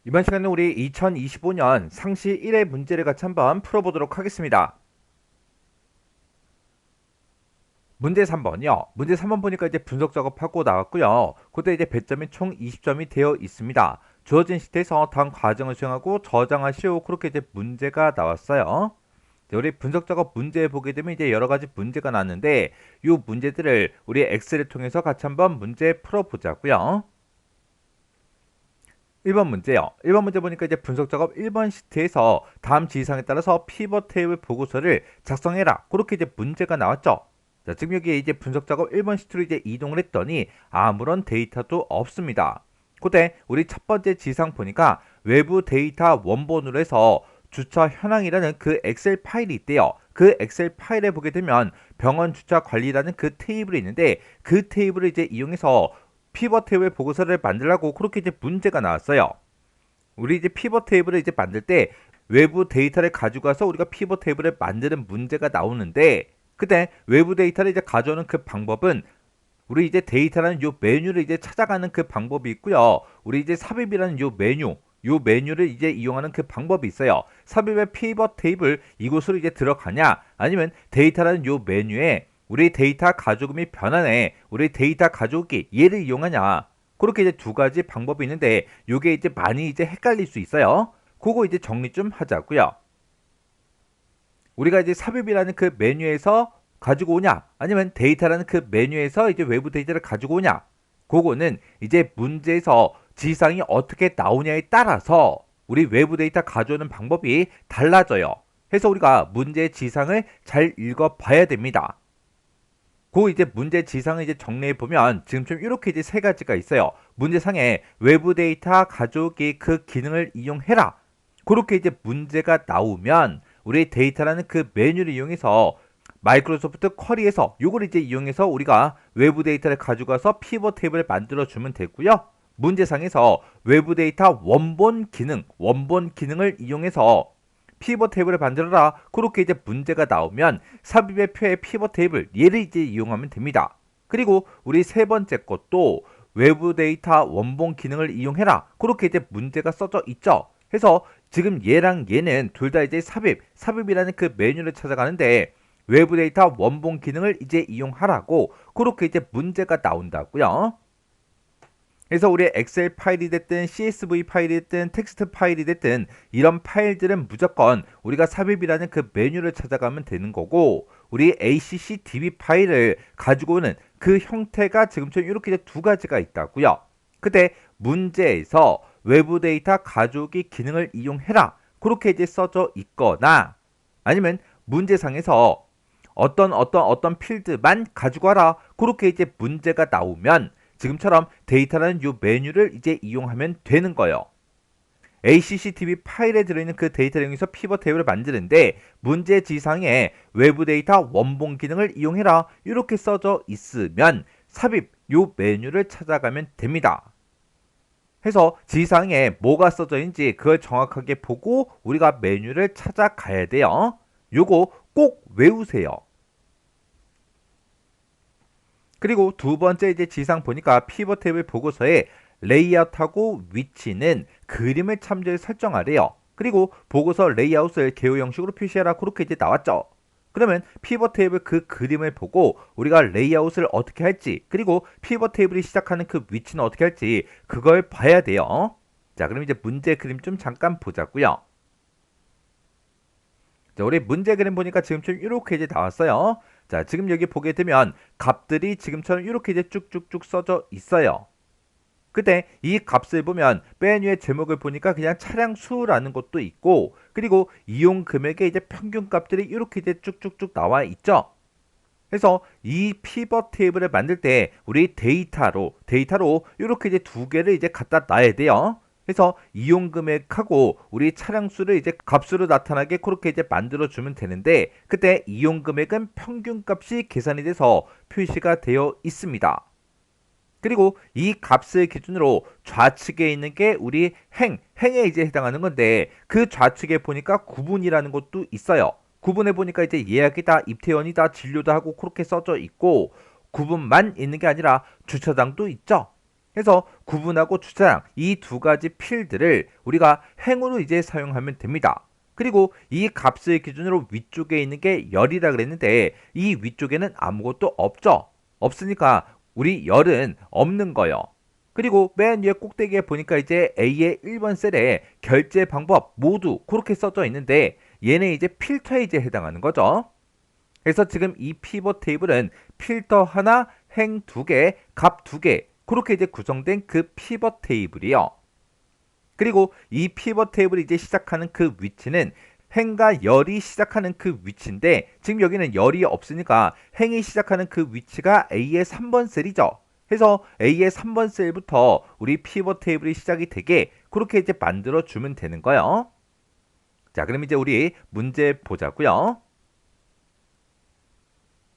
이번 시간은 우리 2025년 상시 1회 문제를 같이 한번 풀어보도록 하겠습니다. 문제 3번이요. 문제 3번 보니까 이제 분석 작업하고 나왔고요. 그때 이제 배점이 총 20점이 되어 있습니다. 주어진 시트에서 다음 과정을 수행하고 저장하시오. 그렇게 이제 문제가 나왔어요. 우리 분석 작업 문제 보게 되면 이제 여러 가지 문제가 나왔는데 이 문제들을 우리 엑셀을 통해서 같이 한번 문제 풀어보자고요. 1번 문제요. 1번 문제 보니까 이제 분석 작업 1번 시트에서 다음 지시사항에 따라서 피벗 테이블 보고서를 작성해라. 그렇게 이제 문제가 나왔죠. 자, 지금 여기에 이제 분석 작업 1번 시트로 이제 이동을 했더니 아무런 데이터도 없습니다. 그때 우리 첫 번째 지시사항 보니까 외부 데이터 원본으로 해서 주차 현황이라는 그 엑셀 파일이 있대요. 그 엑셀 파일에 보게 되면 병원 주차 관리라는 그 테이블이 있는데 그 테이블을 이제 이용해서 피벗 테이블 보고서를 만들라고 그렇게 이제 문제가 나왔어요. 우리 이제 피벗 테이블을 이제 만들 때 외부 데이터를 가지고 와서 우리가 피벗 테이블을 만드는 문제가 나오는데 그때 외부 데이터를 이제 가져오는 그 방법은 우리 이제 데이터라는 요 메뉴를 이제 찾아가는 그 방법이 있고요. 우리 이제 삽입이라는 요 메뉴를 이제 이용하는 그 방법이 있어요. 삽입의 피벗 테이블 이곳으로 이제 들어가냐 아니면 데이터라는 요 메뉴에 우리 데이터 가져오기 및 변환에 우리 데이터 가져오기 얘를 이용하냐 그렇게 이제 두 가지 방법이 있는데 요게 이제 많이 이제 헷갈릴 수 있어요. 그거 이제 정리 좀 하자고요. 우리가 이제 삽입이라는 그 메뉴에서 가지고 오냐 아니면 데이터라는 그 메뉴에서 이제 외부 데이터를 가지고 오냐 그거는 이제 문제에서 지시사항이 어떻게 나오냐에 따라서 우리 외부 데이터 가져오는 방법이 달라져요. 해서 우리가 문제 지시사항을 잘 읽어봐야 됩니다. 그 이제 문제 지상을 이제 정리해 보면 지금처럼 이렇게 이제 세 가지가 있어요. 문제상에 외부 데이터 가져오기 그 기능을 이용해라. 그렇게 이제 문제가 나오면 우리 데이터라는 그 메뉴를 이용해서 마이크로소프트 쿼리에서 이걸 이제 이용해서 우리가 외부 데이터를 가져가서 피벗 테이블을 만들어 주면 되고요. 문제상에서 외부 데이터 원본 기능을 이용해서 피벗 테이블을 만들어라. 그렇게 이제 문제가 나오면 삽입의 표의 피벗 테이블 얘를 이제 이용하면 됩니다. 그리고 우리 세 번째 것도 외부 데이터 원본 기능을 이용해라. 그렇게 이제 문제가 써져 있죠. 해서 지금 얘랑 얘는 둘 다 이제 삽입이라는 그 메뉴를 찾아가는데 외부 데이터 원본 기능을 이제 이용하라고 그렇게 이제 문제가 나온다고요. 그래서 우리 엑셀 파일이 됐든 CSV 파일이 됐든 텍스트 파일이 됐든 이런 파일들은 무조건 우리가 삽입이라는 그 메뉴를 찾아가면 되는 거고 우리 ACC DB 파일을 가지고 오는 그 형태가 지금처럼 이렇게 두 가지가 있다고요. 그때 문제에서 외부 데이터 가져오기 기능을 이용해라. 그렇게 이제 써져 있거나 아니면 문제상에서 어떤 필드만 가지고 와라. 그렇게 이제 문제가 나오면 지금처럼 데이터라는 이 메뉴를 이제 이용하면 되는 거예요. ACCTV 파일에 들어있는 그 데이터를 이용해서 피벗 테이블을 만드는데 문제 지상에 외부 데이터 원본 기능을 이용해라 이렇게 써져 있으면 삽입 이 메뉴를 찾아가면 됩니다. 해서 지상에 뭐가 써져 있는지 그걸 정확하게 보고 우리가 메뉴를 찾아가야 돼요. 요거 꼭 외우세요. 그리고 두 번째 이제 지상 보니까 피벗 테이블 보고서에 레이아웃하고 위치는 그림을 참조해 설정하래요. 그리고 보고서 레이아웃을 개요 형식으로 표시하라 그렇게 이제 나왔죠. 그러면 피벗 테이블 그 그림을 보고 우리가 레이아웃을 어떻게 할지 그리고 피벗 테이블이 시작하는 그 위치는 어떻게 할지 그걸 봐야 돼요. 자, 그럼 이제 문제 그림 좀 잠깐 보자고요. 자, 우리 문제 그림 보니까 지금처럼 이렇게 이제 나왔어요. 자, 지금 여기 보게 되면 값들이 지금처럼 이렇게 이제 쭉쭉쭉 써져 있어요. 그때 이 값을 보면 메뉴의 제목을 보니까 그냥 차량 수라는 것도 있고 그리고 이용 금액의 이제 평균 값들이 이렇게 이제 쭉쭉쭉 나와 있죠. 그래서 이 피벗 테이블을 만들 때 우리 데이터로 이렇게 이제 두 개를 이제 갖다 놔야 돼요. 그래서 이용 금액하고 우리 차량 수를 이제 값으로 나타나게 그렇게 이제 만들어 주면 되는데 그때 이용 금액은 평균 값이 계산이 돼서 표시가 되어 있습니다. 그리고 이 값을 기준으로 좌측에 있는 게 우리 행에 이제 해당하는 건데 그 좌측에 보니까 구분이라는 것도 있어요. 구분해 보니까 이제 예약이다, 입퇴원이다, 진료다 하고 그렇게 써져 있고 구분만 있는 게 아니라 주차장도 있죠. 해서 구분하고 주차장 이 두 가지 필드를 우리가 행으로 이제 사용하면 됩니다. 그리고 이 값을 기준으로 위쪽에 있는 게 열이라 그랬는데 이 위쪽에는 아무것도 없죠. 없으니까 우리 열은 없는 거예요. 그리고 맨 위에 꼭대기에 보니까 이제 A의 1번 셀에 결제 방법 모두 그렇게 써져 있는데 얘네 이제 필터에 이제 해당하는 거죠. 그래서 지금 이 피벗 테이블은 필터 하나, 행 두 개, 값 두 개 그렇게 이제 구성된 그 피벗 테이블이요. 그리고 이 피벗 테이블이 이제 시작하는 그 위치는 행과 열이 시작하는 그 위치인데 지금 여기는 열이 없으니까 행이 시작하는 그 위치가 A의 3번 셀이죠. 그래서 A의 3번 셀부터 우리 피벗 테이블이 시작이 되게 그렇게 이제 만들어 주면 되는 거예요. 자, 그럼 이제 우리 문제 보자고요.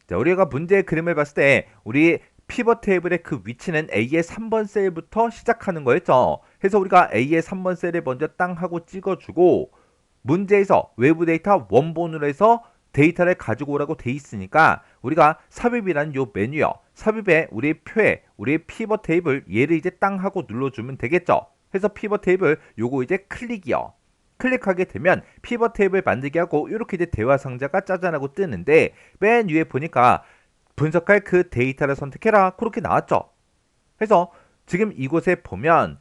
자, 우리가 문제의 그림을 봤을 때 우리 피벗 테이블의 그 위치는 A의 3번 셀부터 시작하는 거였죠. 그래서 우리가 A의 3번 셀을 먼저 땅 하고 찍어주고 문제에서 외부 데이터 원본으로 해서 데이터를 가지고 오라고 돼 있으니까 우리가 삽입이라는 요 메뉴요. 삽입에 우리 표에 우리 피벗 테이블 얘를 이제 땅 하고 눌러주면 되겠죠. 그래서 피벗 테이블 요거 이제 클릭이요. 클릭하게 되면 피벗 테이블 만들게 하고 이렇게 이제 대화 상자가 짜잔하고 뜨는데 맨 위에 보니까 분석할 그 데이터를 선택해라 그렇게 나왔죠. 그래서 지금 이곳에 보면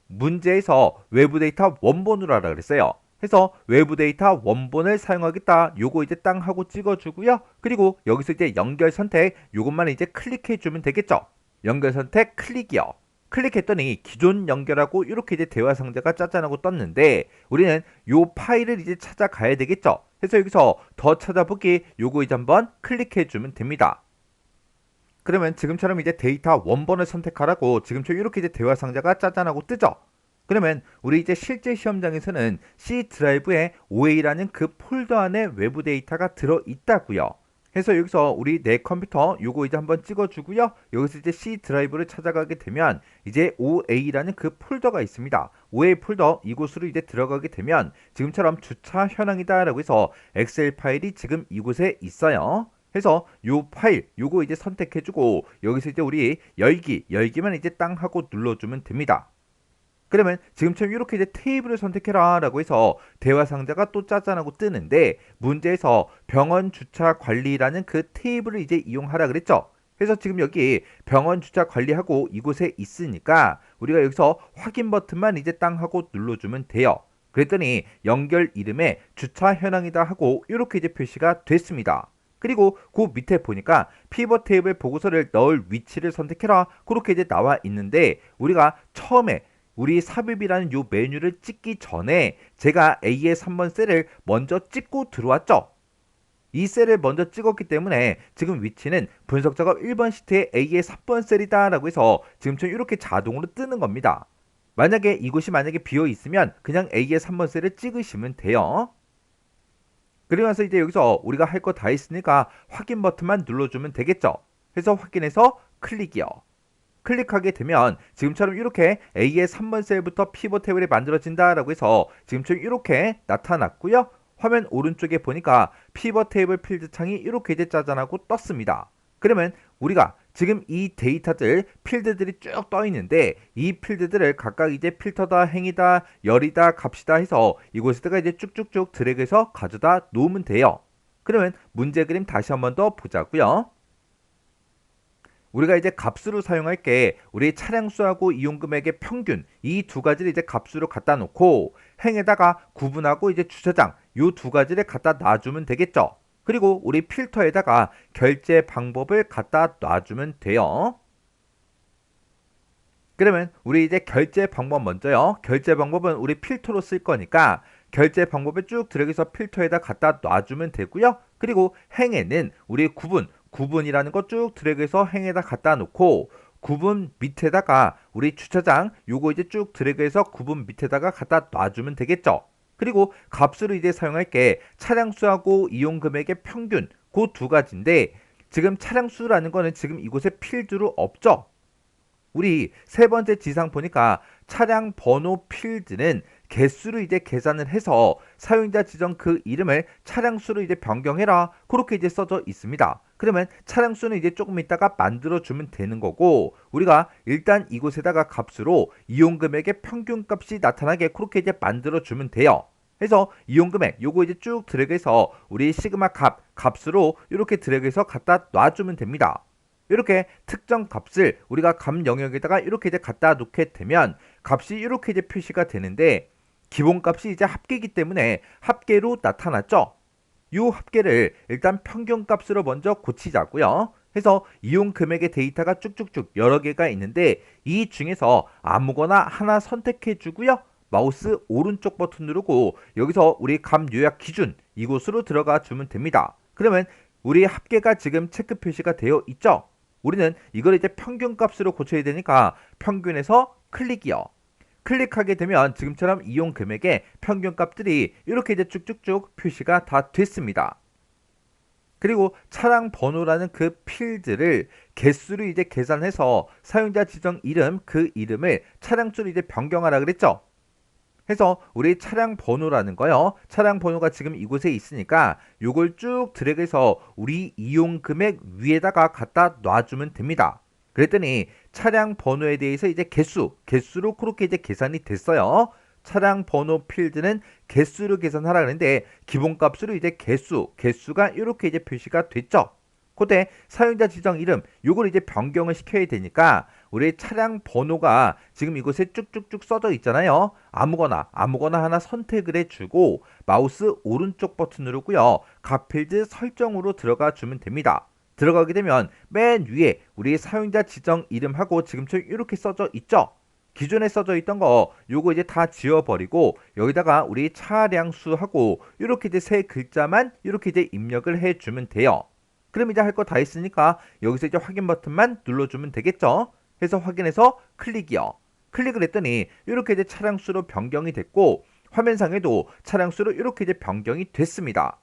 문제에서 외부 데이터 원본으로 하라 그랬어요. 그래서 외부 데이터 원본을 사용하겠다. 요거 이제 땅 하고 찍어주고요. 그리고 여기서 이제 연결 선택 요것만 이제 클릭해 주면 되겠죠. 연결 선택 클릭이요. 클릭했더니 기존 연결하고 이렇게 이제 대화 상자가 짜잔하고 떴는데 우리는 요 파일을 이제 찾아가야 되겠죠. 그래서 여기서 더 찾아보기 요거 이제 한번 클릭해 주면 됩니다. 그러면 지금처럼 이제 데이터 원본을 선택하라고 지금처럼 이렇게 이제 대화 상자가 짜잔하고 뜨죠. 그러면 우리 이제 실제 시험장에서는 C 드라이브에 OA라는 그 폴더 안에 외부 데이터가 들어 있다고요. 그래서 여기서 우리 내 컴퓨터 요거 이제 한번 찍어주고요. 여기서 이제 C 드라이브를 찾아가게 되면 이제 OA라는 그 폴더가 있습니다. OA 폴더 이곳으로 이제 들어가게 되면 지금처럼 주차 현황이다라고 해서 엑셀 파일이 지금 이곳에 있어요. 그래서 요 파일 요거 이제 선택해주고 여기서 이제 우리 열기만 이제 땅 하고 눌러주면 됩니다. 그러면 지금처럼 이렇게 이제 테이블을 선택해라 라고 해서 대화 상자가 또 짜잔하고 뜨는데 문제에서 병원 주차 관리라는 그 테이블을 이제 이용하라 그랬죠. 그래서 지금 여기 병원 주차 관리하고 이곳에 있으니까 우리가 여기서 확인 버튼만 이제 땅 하고 눌러주면 돼요. 그랬더니 연결 이름에 주차 현황이다 하고 이렇게 이제 표시가 됐습니다. 그리고 그 밑에 보니까 피벗 테이블 보고서를 넣을 위치를 선택해라 그렇게 이제 나와 있는데 우리가 처음에 우리 삽입이라는 요 메뉴를 찍기 전에 제가 A의 3번 셀을 먼저 찍고 들어왔죠. 이 셀을 먼저 찍었기 때문에 지금 위치는 분석 작업 1번 시트에 A의 3번 셀이다 라고 해서 지금처럼 이렇게 자동으로 뜨는 겁니다. 만약에 이곳이 만약에 비어 있으면 그냥 A의 3번 셀을 찍으시면 돼요. 그리고 나서 이제 여기서 우리가 할 거 다 했으니까 확인 버튼만 눌러주면 되겠죠. 그래서 확인해서 클릭이요. 클릭하게 되면 지금처럼 이렇게 A의 3번 셀부터 피벗 테이블이 만들어진다라고 해서 지금처럼 이렇게 나타났고요. 화면 오른쪽에 보니까 피벗 테이블 필드 창이 이렇게 이제 짜잔하고 떴습니다. 그러면 우리가 지금 이 데이터들 필드들이 쭉 떠 있는데 이 필드들을 각각 이제 필터다, 행이다, 열이다, 값이다 해서 이곳에다가 이제 쭉쭉쭉 드래그해서 가져다 놓으면 돼요. 그러면 문제 그림 다시 한번 더 보자고요. 우리가 이제 값으로 사용할 게 우리 차량 수하고 이용 금액의 평균 이 두 가지를 이제 값으로 갖다 놓고 행에다가 구분하고 이제 주차장 요 두 가지를 갖다 놔주면 되겠죠. 그리고 우리 필터에다가 결제 방법을 갖다 놔주면 돼요. 그러면 우리 이제 결제 방법 먼저요. 결제 방법은 우리 필터로 쓸 거니까 결제 방법을 쭉 드래그해서 필터에다 갖다 놔주면 되고요. 그리고 행에는 우리 구분이라는 거 쭉 드래그해서 행에다 갖다 놓고 구분 밑에다가 우리 주차장 요거 이제 쭉 드래그해서 구분 밑에다가 갖다 놔주면 되겠죠. 그리고 값으로 이제 사용할 게 차량 수하고 이용 금액의 평균 그 두 가지인데 지금 차량 수라는 거는 지금 이곳에 필드로 없죠. 우리 세 번째 지상 보니까 차량 번호 필드는 개수로 이제 계산을 해서 사용자 지정 그 이름을 차량 수로 이제 변경해라 그렇게 이제 써져 있습니다. 그러면 차량 수는 이제 조금 있다가 만들어주면 되는 거고, 우리가 일단 이곳에다가 값으로 이용 금액의 평균 값이 나타나게 그렇게 이제 만들어주면 돼요. 해서 이용 금액 요거 이제 쭉 드래그해서 우리 시그마 값으로 이렇게 드래그해서 갖다 놔주면 됩니다. 이렇게 특정 값을 우리가 값 영역에다가 이렇게 이제 갖다 놓게 되면 값이 이렇게 이제 표시가 되는데, 기본값이 이제 합계이기 때문에 합계로 나타났죠. 이 합계를 일단 평균값으로 먼저 고치자고요. 해서 이용 금액의 데이터가 쭉쭉쭉 여러 개가 있는데 이 중에서 아무거나 하나 선택해 주고요. 마우스 오른쪽 버튼 누르고 여기서 우리 값 요약 기준 이곳으로 들어가 주면 됩니다. 그러면 우리 합계가 지금 체크 표시가 되어 있죠. 우리는 이걸 이제 평균값으로 고쳐야 되니까 평균에서 클릭이요. 클릭하게 되면 지금처럼 이용 금액의 평균값들이 이렇게 이제 쭉쭉쭉 표시가 다 됐습니다. 그리고 차량 번호라는 그 필드를 개수로 이제 계산해서 사용자 지정 이름 그 이름을 차량 수로 이제 변경하라 그랬죠. 해서 우리 차량 번호라는 거요. 차량 번호가 지금 이곳에 있으니까 요걸 쭉 드래그해서 우리 이용 금액 위에다가 갖다 놔주면 됩니다. 그랬더니 차량 번호에 대해서 이제 개수로 그렇게 이제 계산이 됐어요. 차량 번호 필드는 개수로 계산하라 그랬는데 기본값으로 이제 개수가 이렇게 이제 표시가 됐죠. 그때 사용자 지정 이름 요걸 이제 변경을 시켜야 되니까 우리 차량 번호가 지금 이곳에 쭉쭉쭉 써져 있잖아요. 아무거나 하나 선택을 해주고 마우스 오른쪽 버튼 누르고요. 각 필드 설정으로 들어가 주면 됩니다. 들어가게 되면 맨 위에 우리 사용자 지정 이름하고 지금처럼 이렇게 써져 있죠. 기존에 써져 있던 거 요거 이제 다 지워버리고 여기다가 우리 차량 수하고 이렇게 이제 세 글자만 이렇게 이제 입력을 해주면 돼요. 그럼 이제 할 거 다 했으니까 여기서 이제 확인 버튼만 눌러주면 되겠죠. 해서 확인해서 클릭이요. 클릭을 했더니 이렇게 이제 차량 수로 변경이 됐고 화면상에도 차량 수로 이렇게 이제 변경이 됐습니다.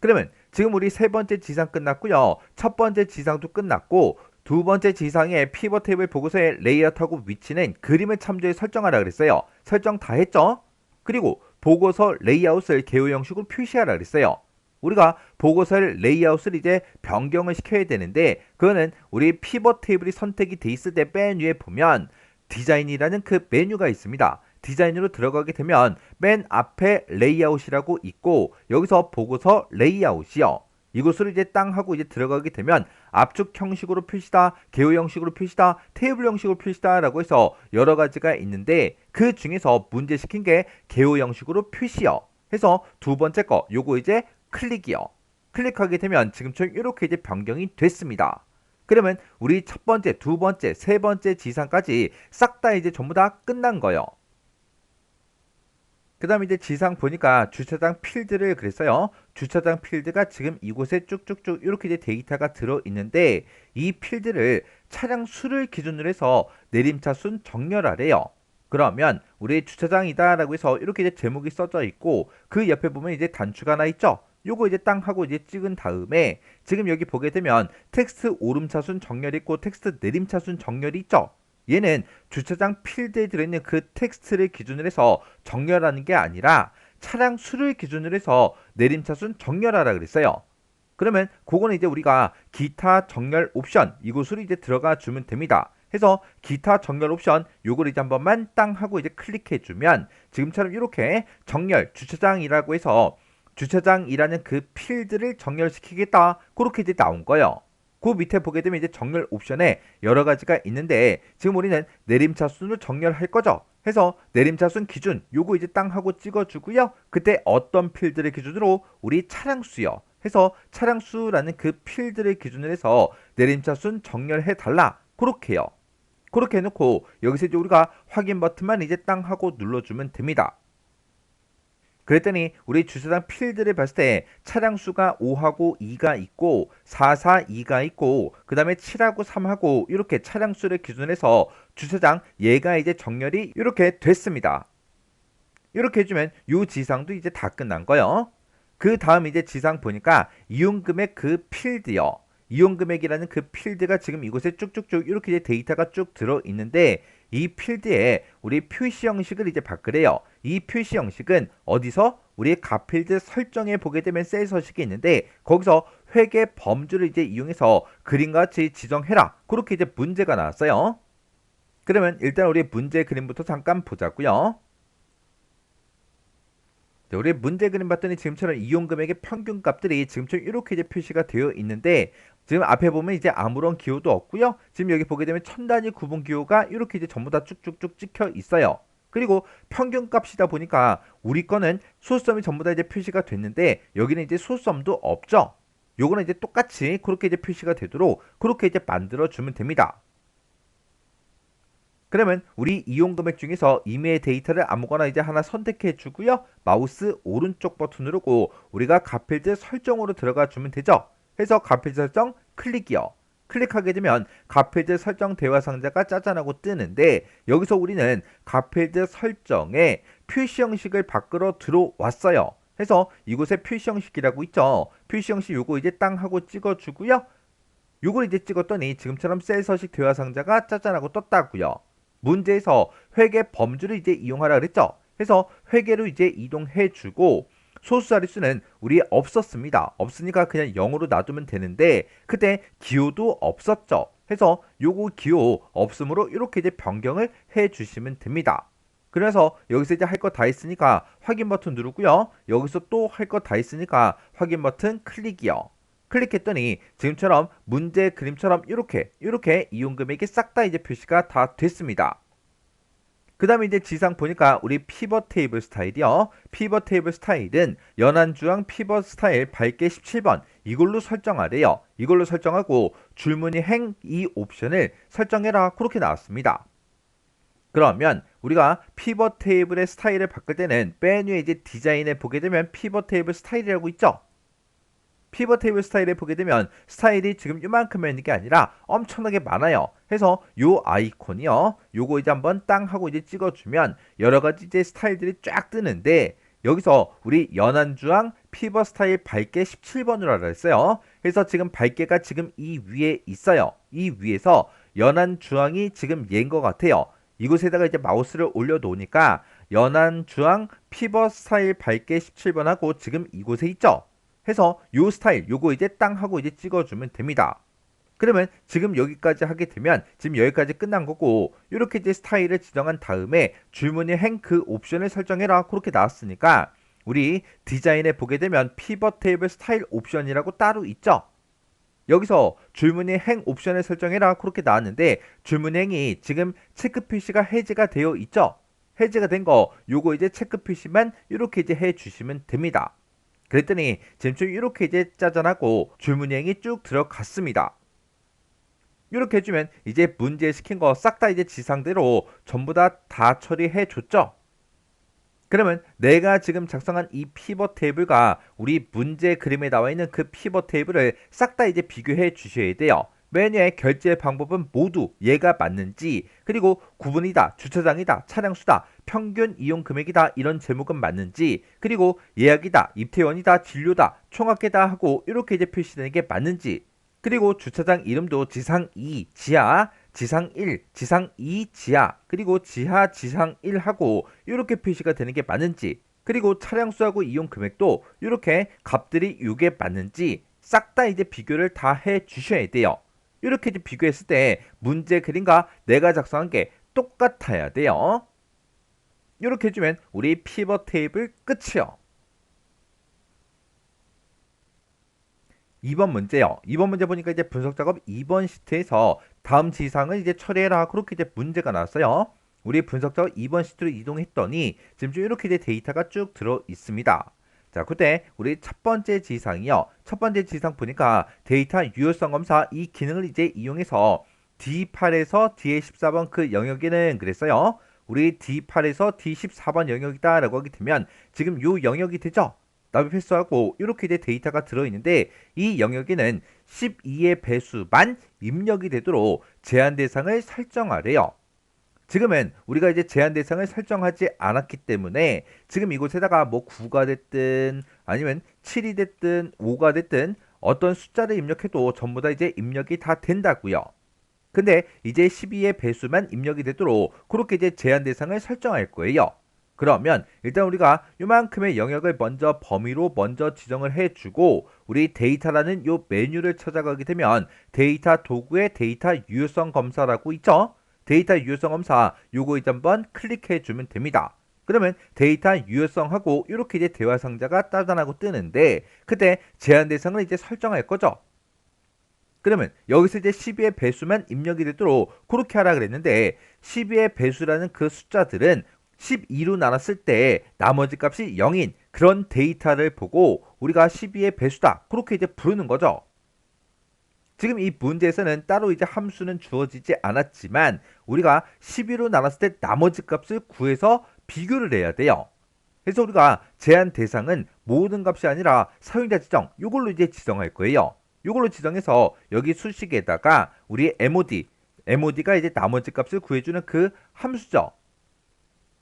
그러면 지금 우리 세 번째 지상 끝났고요. 첫 번째 지상도 끝났고 두 번째 지상의 피벗 테이블 보고서의 레이아웃하고 위치는 그림을 참조해 설정하라 그랬어요. 설정 다 했죠? 그리고 보고서 레이아웃을 개요 형식으로 표시하라 그랬어요. 우리가 보고서의 레이아웃을 이제 변경을 시켜야 되는데 그거는 우리 피벗 테이블이 선택이 돼 있을 때 맨 위에 보면 디자인이라는 그 메뉴가 있습니다. 디자인으로 들어가게 되면 맨 앞에 레이아웃이라고 있고 여기서 보고서 레이아웃이요. 이곳으로 이제 땅 하고 이제 들어가게 되면 압축 형식으로 표시다, 개요 형식으로 표시다, 테이블 형식으로 표시다 라고 해서 여러 가지가 있는데 그 중에서 문제 시킨 게 개요 형식으로 표시요. 해서 두 번째 거 요거 이제 클릭이요. 클릭하게 되면 지금처럼 이렇게 이제 변경이 됐습니다. 그러면 우리 첫 번째, 두 번째, 세 번째 지상까지 싹 다 이제 전부 다 끝난 거예요. 그 다음 이제 지상 보니까 주차장 필드를 그랬어요. 주차장 필드가 지금 이곳에 쭉쭉쭉 이렇게 이제 데이터가 들어있는데 이 필드를 차량 수를 기준으로 해서 내림차순 정렬하래요. 그러면 우리 주차장이다 라고 해서 이렇게 이제 제목이 써져 있고 그 옆에 보면 이제 단추가 하나 있죠. 요거 이제 땅 하고 이제 찍은 다음에 지금 여기 보게 되면 텍스트 오름차순 정렬이 있고 텍스트 내림차순 정렬이 있죠. 얘는 주차장 필드에 들어있는 그 텍스트를 기준으로 해서 정렬하는 게 아니라 차량 수를 기준으로 해서 내림차순 정렬하라 그랬어요. 그러면 그거는 이제 우리가 기타 정렬 옵션 이곳으로 이제 들어가 주면 됩니다. 해서 기타 정렬 옵션 요걸 이제 한 번만 땅 하고 이제 클릭해 주면 지금처럼 이렇게 정렬 주차장이라고 해서 주차장이라는 그 필드를 정렬시키겠다 그렇게 이제 나온 거예요. 그 밑에 보게 되면 이제 정렬 옵션에 여러 가지가 있는데 지금 우리는 내림차순을 정렬할 거죠. 해서 내림차순 기준 요거 이제 땅 하고 찍어주고요. 그때 어떤 필드를 기준으로 우리 차량수요. 해서 차량수라는 그 필드를 기준으로 해서 내림차순 정렬해 달라 그렇게요. 그렇게 해놓고 여기서 이제 우리가 확인 버튼만 이제 땅 하고 눌러주면 됩니다. 그랬더니 우리 주차장 필드를 봤을 때 차량 수가 5하고 2가 있고 4, 4, 2가 있고 그 다음에 7하고 3하고 이렇게 차량 수를 기준으로 해서 주차장 얘가 이제 정렬이 이렇게 됐습니다. 이렇게 해주면 이 지상도 이제 다 끝난 거예요. 그 다음 이제 지상 보니까 이용금액 그 필드요. 이용금액이라는 그 필드가 지금 이곳에 쭉쭉쭉 이렇게 이제 데이터가 쭉 들어있는데 이 필드에 우리 표시 형식을 이제 바꾸래요. 이 표시 형식은 어디서 우리 가필드 설정에 보게 되면 셀 서식이 있는데 거기서 회계 범주를 이제 이용해서 그림과 같이 지정해라. 그렇게 이제 문제가 나왔어요. 그러면 일단 우리 문제 그림부터 잠깐 보자고요. 자, 우리 문제 그림 봤더니 지금처럼 이용금액의 평균 값들이 지금처럼 이렇게 이제 표시가 되어 있는데 지금 앞에 보면 이제 아무런 기호도 없고요. 지금 여기 보게 되면 천 단위 구분 기호가 이렇게 이제 전부 다 쭉쭉쭉 찍혀 있어요. 그리고 평균 값이다 보니까 우리 거는 소수점이 전부 다 이제 표시가 됐는데 여기는 이제 소수점도 없죠. 요거는 이제 똑같이 그렇게 이제 표시가 되도록 그렇게 이제 만들어 주면 됩니다. 그러면 우리 이용 금액 중에서 이메일 데이터를 아무거나 이제 하나 선택해 주고요. 마우스 오른쪽 버튼 누르고 우리가 가필드 설정으로 들어가 주면 되죠. 해서 가필드 설정 클릭이요. 클릭하게 되면 가필드 설정 대화 상자가 짜잔하고 뜨는데 여기서 우리는 가필드 설정에 표시 형식을 바꾸러 들어왔어요. 해서 이곳에 표시 형식이라고 있죠. 표시 형식 요거 이제 땅 하고 찍어 주고요. 요걸 이제 찍었더니 지금처럼 셀 서식 대화 상자가 짜잔하고 떴다고요. 문제에서 회계 범주를 이제 이용하라 그랬죠. 그래서 회계로 이제 이동해 주고 소수 자릿수는 우리 없었습니다. 없으니까 그냥 0으로 놔두면 되는데 그때 기호도 없었죠. 해서 요거 기호 없음으로 이렇게 이제 변경을 해 주시면 됩니다. 그래서 여기서 이제 할 거 다 했으니까 확인 버튼 누르고요. 여기서 또 할 거 다 했으니까 확인 버튼 클릭이요. 클릭했더니 지금처럼 문제 그림처럼 이렇게 이용 금액이 싹 다 이제 표시가 다 됐습니다. 그 다음에 이제 지상 보니까 우리 피벗 테이블 스타일이요. 피벗 테이블 스타일은 연안주황 피벗 스타일 밝게 17번 이걸로 설정하래요. 이걸로 설정하고 줄무늬 행 이 옵션을 설정해라. 그렇게 나왔습니다. 그러면 우리가 피벗 테이블의 스타일을 바꿀 때는 맨 위에 이제 디자인에 보게 되면 피벗 테이블 스타일이라고 있죠. 피벗 테이블 스타일에 보게 되면 스타일이 지금 이만큼 있는 게 아니라 엄청나게 많아요. 해서 요 아이콘이요. 요거 이제 한번 땅 하고 이제 찍어주면 여러 가지 이제 스타일들이 쫙 뜨는데 여기서 우리 연안주황 피벗 스타일 밝게 17번으로 알아 했어요. 그래서 지금 밝게가 지금 이 위에 있어요. 이 위에서 연안주황이 지금 얘인 것 같아요. 이곳에다가 이제 마우스를 올려놓으니까 연안주황 피벗 스타일 밝게 17번하고 지금 이곳에 있죠. 해서 요 스타일 요거 이제 땅 하고 이제 찍어주면 됩니다. 그러면 지금 여기까지 하게 되면 지금 여기까지 끝난 거고 이렇게 이제 스타일을 지정한 다음에 줄무늬 행 그 옵션을 설정해라 그렇게 나왔으니까 우리 디자인에 보게 되면 피벗 테이블 스타일 옵션이라고 따로 있죠. 여기서 줄무늬 행 옵션을 설정해라 그렇게 나왔는데 줄무늬 행이 지금 체크 표시가 해제가 되어 있죠. 해제가 된 거 요거 이제 체크 표시만 이렇게 이제 해 주시면 됩니다. 그랬더니 지금 이렇게 이제 짜잔하고 줄무늬행이 쭉 들어갔습니다. 이렇게 해주면 이제 문제 시킨 거 싹 다 이제 지상대로 전부 다 처리해 줬죠. 그러면 내가 지금 작성한 이 피벗 테이블과 우리 문제 그림에 나와 있는 그 피벗 테이블을 싹 다 이제 비교해 주셔야 돼요. 메뉴의 결제 방법은 모두 얘가 맞는지 그리고 구분이다, 주차장이다, 차량수다, 평균 이용 금액이다 이런 제목은 맞는지 그리고 예약이다, 입퇴원이다, 진료다, 총합계다 하고 이렇게 이제 표시되는 게 맞는지 그리고 주차장 이름도 지상 2 지하, 지상 1, 지상 2 지하 그리고 지하 지상 1 하고 이렇게 표시가 되는 게 맞는지 그리고 차량수하고 이용 금액도 이렇게 값들이 이게 맞는지 싹 다 이제 비교를 다 해 주셔야 돼요. 이렇게 비교했을 때 문제 그림과 내가 작성한 게 똑같아야 돼요. 이렇게 해주면 우리 피벗 테이블 끝이요. 2번 문제요. 2번 문제 보니까 이제 분석 작업 2번 시트에서 다음 지상을 이제 처리해라. 그렇게 이제 문제가 나왔어요. 우리 분석 작업 2번 시트로 이동했더니 지금 좀 이렇게 이제 데이터가 쭉 들어 있습니다. 자, 그때 우리 첫 번째 지상이요. 첫 번째 지상 보니까 데이터 유효성 검사 이 기능을 이제 이용해서 D8에서 D14번 그 영역에는 그랬어요. 우리 D8에서 D14번 영역이다 라고 하게 되면 지금 요 영역이 되죠. 나비 패스하고 이렇게 이제 데이터가 들어있는데 이 영역에는 12의 배수만 입력이 되도록 제한 대상을 설정하래요. 지금은 우리가 이제 제한 대상을 설정하지 않았기 때문에 지금 이곳에다가 뭐 9가 됐든 아니면 7이 됐든 5가 됐든 어떤 숫자를 입력해도 전부 다 이제 입력이 다 된다고요. 근데 이제 12의 배수만 입력이 되도록 그렇게 이제 제한 대상을 설정할 거예요. 그러면 일단 우리가 요만큼의 영역을 먼저 범위로 먼저 지정을 해주고 우리 데이터라는 요 메뉴를 찾아가게 되면 데이터 도구의 데이터 유효성 검사라고 있죠. 데이터 유효성 검사 요거 이제 한번 클릭해 주면 됩니다. 그러면 데이터 유효성하고 이렇게 이제 대화 상자가 따단하고 뜨는데 그때 제한 대상을 이제 설정할 거죠. 그러면 여기서 이제 12의 배수만 입력이 되도록 그렇게 하라 그랬는데 12의 배수라는 그 숫자들은 12로 나눴을 때 나머지 값이 0인 그런 데이터를 보고 우리가 12의 배수다 그렇게 이제 부르는 거죠. 지금 이 문제에서는 따로 이제 함수는 주어지지 않았지만 우리가 12로 나눴을 때 나머지 값을 구해서 비교를 해야 돼요. 그래서 우리가 제한 대상은 모든 값이 아니라 사용자 지정 이걸로 이제 지정할 거예요. 이걸로 지정해서 여기 수식에다가 우리 MOD가 이제 나머지 값을 구해주는 그 함수죠.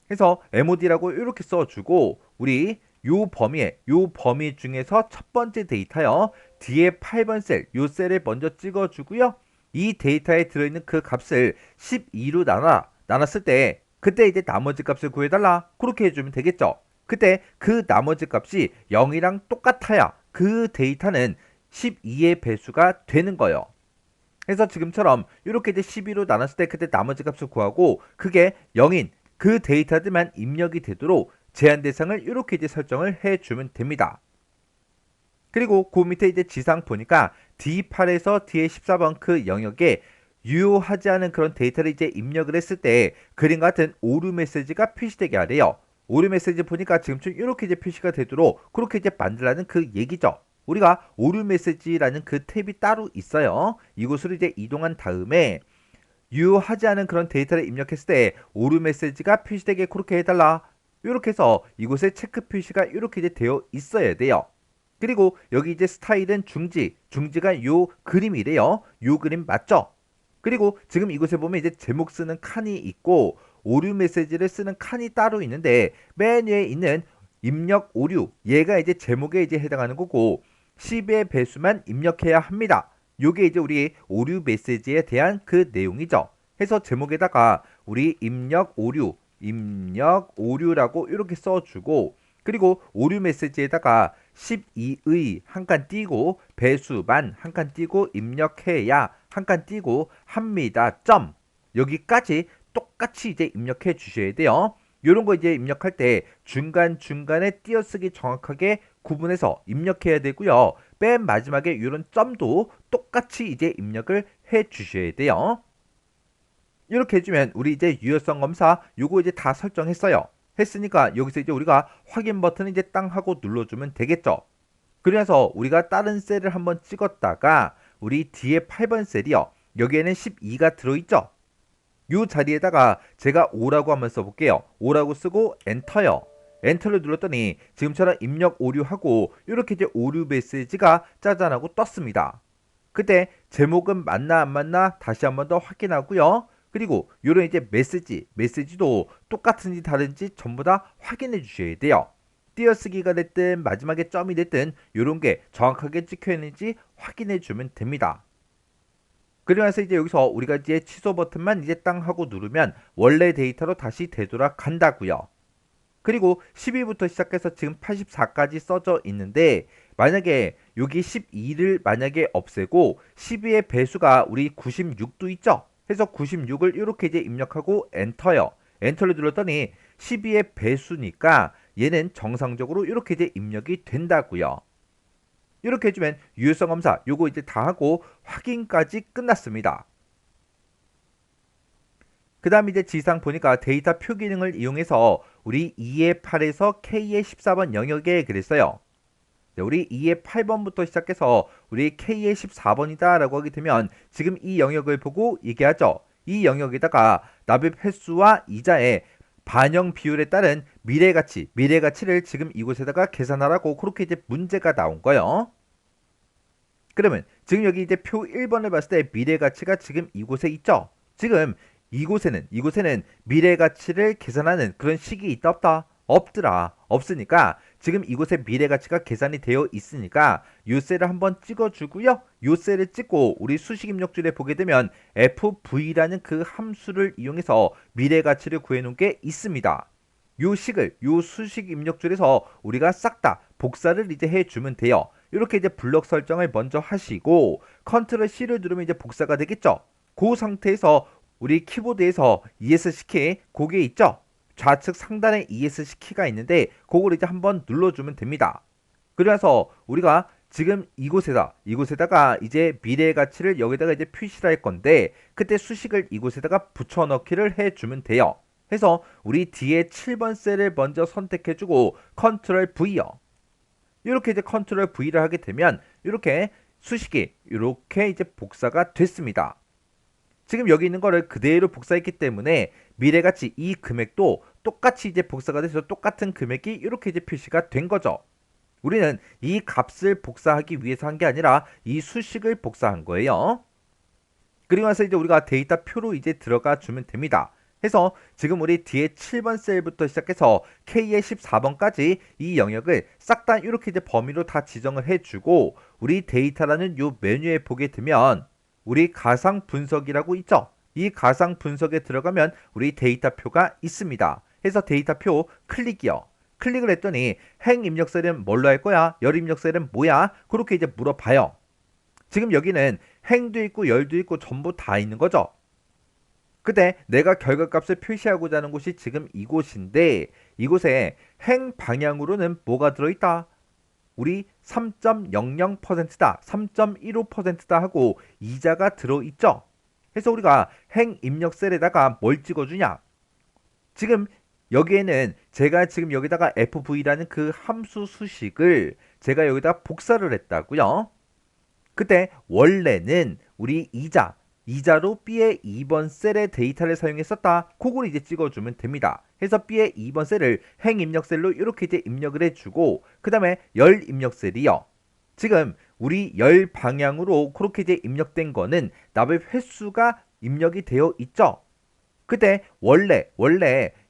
그래서 MOD라고 이렇게 써주고 우리 요 범위 중에서 첫 번째 데이터요. 뒤에 8번 요 셀을 먼저 찍어주고요. 이 데이터에 들어있는 그 값을 12로 나눴을 때 그때 이제 나머지 값을 구해달라 그렇게 해주면 되겠죠. 그때 그 나머지 값이 0이랑 똑같아야 그 데이터는 12의 배수가 되는 거예요. 그래서 지금처럼 이렇게 이제 12로 나눴을 때 그때 나머지 값을 구하고 그게 0인 그 데이터들만 입력이 되도록 제한 대상을 이렇게 이제 설정을 해주면 됩니다. 그리고 그 밑에 이제 지상 보니까 D8에서 D14번 그 영역에 유효하지 않은 그런 데이터를 이제 입력을 했을 때 그림 같은 오류 메시지가 표시되게 하래요. 오류 메시지 보니까 지금쯤 이렇게 이제 표시가 되도록 그렇게 이제 만들라는 그 얘기죠. 우리가 오류 메시지라는 그 탭이 따로 있어요. 이곳으로 이제 이동한 다음에 유효하지 않은 그런 데이터를 입력했을 때 오류 메시지가 표시되게 그렇게 해달라. 이렇게 해서 이곳에 체크 표시가 이렇게 이제 되어 있어야 돼요. 그리고 여기 이제 스타일은 중지가 요 그림이래요. 요 그림 맞죠? 그리고 지금 이곳에 보면 이제 제목 쓰는 칸이 있고 오류 메시지를 쓰는 칸이 따로 있는데 맨 위에 있는 입력 오류 얘가 이제 제목에 이제 해당하는 거고 10의 배수만 입력해야 합니다. 요게 이제 우리 오류 메시지에 대한 그 내용이죠. 해서 제목에다가 우리 입력 오류라고 이렇게 써주고 그리고 오류 메시지에다가 12의 한 칸 띄고 배수만 한 칸 띄고 입력해야 한 칸 띄고 합니다. 점 여기까지 똑같이 이제 입력해 주셔야 돼요. 요런 거 이제 입력할 때 중간중간에 띄어쓰기 정확하게 구분해서 입력해야 되고요. 맨 마지막에 이런 점도 똑같이 이제 입력을 해 주셔야 돼요. 이렇게 해주면 우리 이제 유효성 검사 요거 이제 다 설정했어요. 했으니까 여기서 이제 우리가 확인 버튼을 이제 땅 하고 눌러주면 되겠죠. 그래서 우리가 다른 셀을 한번 찍었다가 우리 뒤에 8번 셀이요. 여기에는 12가 들어있죠. 요 자리에다가 제가 5라고 한번 써볼게요. 5라고 쓰고 엔터요. 엔터를 눌렀더니 지금처럼 입력 오류하고 이렇게 이제 오류 메시지가 짜잔하고 떴습니다. 그때 제목은 맞나 안 맞나 다시 한번 더 확인하고요. 그리고 요런 이제 메시지도 똑같은지 다른지 전부 다 확인해 주셔야 돼요. 띄어쓰기가 됐든 마지막에 점이 됐든 요런 게 정확하게 찍혀 있는지 확인해 주면 됩니다. 그러면서 이제 여기서 우리가 이제 취소 버튼만 이제 땅 하고 누르면 원래 데이터로 다시 되돌아간다고요. 그리고 12부터 시작해서 지금 84까지 써져 있는데 만약에 여기 12를 만약에 없애고 12의 배수가 우리 96도 있죠? 해서 96을 이렇게 이제 입력하고 엔터요. 엔터를 눌렀더니 12의 배수니까 얘는 정상적으로 이렇게 이제 입력이 된다고요. 이렇게 해주면 유효성 검사 요거 이제 다 하고 확인까지 끝났습니다. 그 다음 이제 지상 보니까 데이터 표 기능을 이용해서 우리 2의 8에서 K의 14번 영역에 그랬어요. 우리 2의 8번부터 시작해서 우리 K의 14번이다 라고 하게 되면 지금 이 영역을 보고 얘기하죠. 이 영역에다가 납입 횟수와 이자의 반영 비율에 따른 미래가치를 지금 이곳에다가 계산하라고 그렇게 이제 문제가 나온 거예요. 그러면 지금 여기 이제 표 1번을 봤을 때 미래가치가 지금 이곳에 있죠. 지금 이곳에는 미래가치를 계산하는 그런 식이 있다 없다? 없더라. 없으니까 지금 이곳에 미래가치가 계산이 되어 있으니까 요 셀을 한번 찍어주고요. 요 셀을 찍고 우리 수식 입력줄에 보게 되면 FV라는 그 함수를 이용해서 미래가치를 구해놓은 게 있습니다. 요 식을 요 수식 입력줄에서 우리가 싹 다 복사를 이제 해주면 돼요. 이렇게 이제 블럭 설정을 먼저 하시고 컨트롤 C를 누르면 이제 복사가 되겠죠. 그 상태에서 우리 키보드에서 ESC 키 그게 있죠. 좌측 상단에 ESC 키가 있는데 그걸 이제 한번 눌러주면 됩니다. 그래서 우리가 지금 이곳에다가 이제 미래의 가치를 여기다가 이제 표시를 할 건데 그때 수식을 이곳에다가 붙여넣기를 해주면 돼요. 해서 우리 뒤에 7번 셀을 먼저 선택해주고 컨트롤 V요. 이렇게 이제 컨트롤 V를 하게 되면 이렇게 수식이 이렇게 이제 복사가 됐습니다. 지금 여기 있는 거를 그대로 복사했기 때문에 미래가치 이 금액도 똑같이 이제 복사가 돼서 똑같은 금액이 이렇게 이제 표시가 된 거죠. 우리는 이 값을 복사하기 위해서 한 게 아니라 이 수식을 복사한 거예요. 그리고 나서 이제 우리가 데이터 표로 이제 들어가 주면 됩니다. 해서 지금 우리 뒤에 7번 셀부터 시작해서 K의 14번까지 이 영역을 싹 다 이렇게 이제 범위로 다 지정을 해주고 우리 데이터라는 요 메뉴에 보게 되면 우리 가상 분석이라고 있죠. 이 가상 분석에 들어가면 우리 데이터 표가 있습니다. 해서 데이터 표 클릭이요. 클릭을 했더니 행 입력셀은 뭘로 할 거야? 열 입력셀은 뭐야? 그렇게 이제 물어봐요. 지금 여기는 행도 있고 열도 있고 전부 다 있는 거죠. 근데 내가 결과값을 표시하고자 하는 곳이 지금 이곳인데 이곳에 행 방향으로는 뭐가 들어있다? 우리 3.00%다, 3.15%다 하고 이자가 들어있죠. 그래서 우리가 행 입력셀에다가 뭘 찍어주냐? 지금 여기에는 제가 지금 여기다가 fv라는 그 함수 수식을 제가 여기다 복사를 했다고요. 그때 원래는 우리 이자로 B의 2번 셀의 데이터를 사용했었다. 그걸 이제 찍어주면 됩니다. 해서 B의 2번 셀을 행 입력셀로 이렇게 이제 입력을 해주고 그 다음에 열 입력셀이요. 지금 우리 열 방향으로 그렇게 이제 입력된 거는 납입 횟수가 입력이 되어 있죠. 그때 원래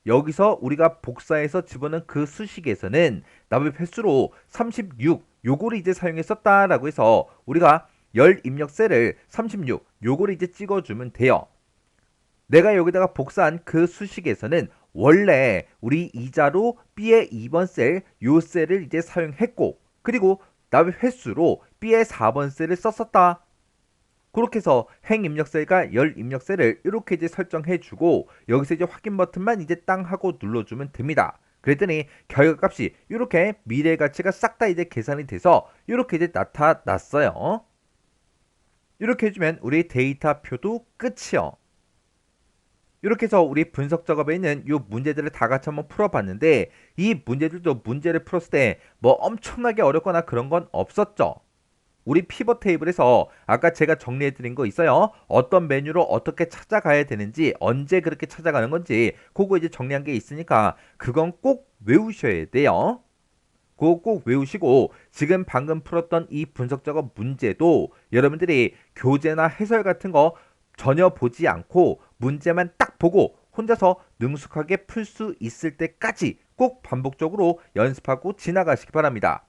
여기서 우리가 복사해서 집어넣은 그 수식에서는 납입 횟수로 36 요거를 이제 사용했었다라고 해서 우리가 열 입력 셀을 36 요거를 이제 찍어주면 돼요. 내가 여기다가 복사한 그 수식에서는 원래 우리 이자로 B의 2번 셀 요 셀을 이제 사용했고 그리고 납입 횟수로 B의 4번 셀을 썼었다. 그렇게 해서 행 입력셀과 열 입력셀을 이렇게 이제 설정해주고 여기서 이제 확인 버튼만 이제 땅 하고 눌러주면 됩니다. 그랬더니 결과값이 이렇게 미래 가치가 싹 다 이제 계산이 돼서 이렇게 이제 나타났어요. 이렇게 해주면 우리 데이터 표도 끝이요. 이렇게 해서 우리 분석 작업에 있는 이 문제들을 다 같이 한번 풀어봤는데 이 문제들도 문제를 풀었을 때 뭐 엄청나게 어렵거나 그런 건 없었죠. 우리 피벗 테이블에서 아까 제가 정리해드린 거 있어요. 어떤 메뉴로 어떻게 찾아가야 되는지 언제 그렇게 찾아가는 건지 그거 이제 정리한 게 있으니까 그건 꼭 외우셔야 돼요. 그거 꼭 외우시고 지금 방금 풀었던 이 분석 작업 문제도 여러분들이 교재나 해설 같은 거 전혀 보지 않고 문제만 딱 보고 혼자서 능숙하게 풀 수 있을 때까지 꼭 반복적으로 연습하고 지나가시기 바랍니다.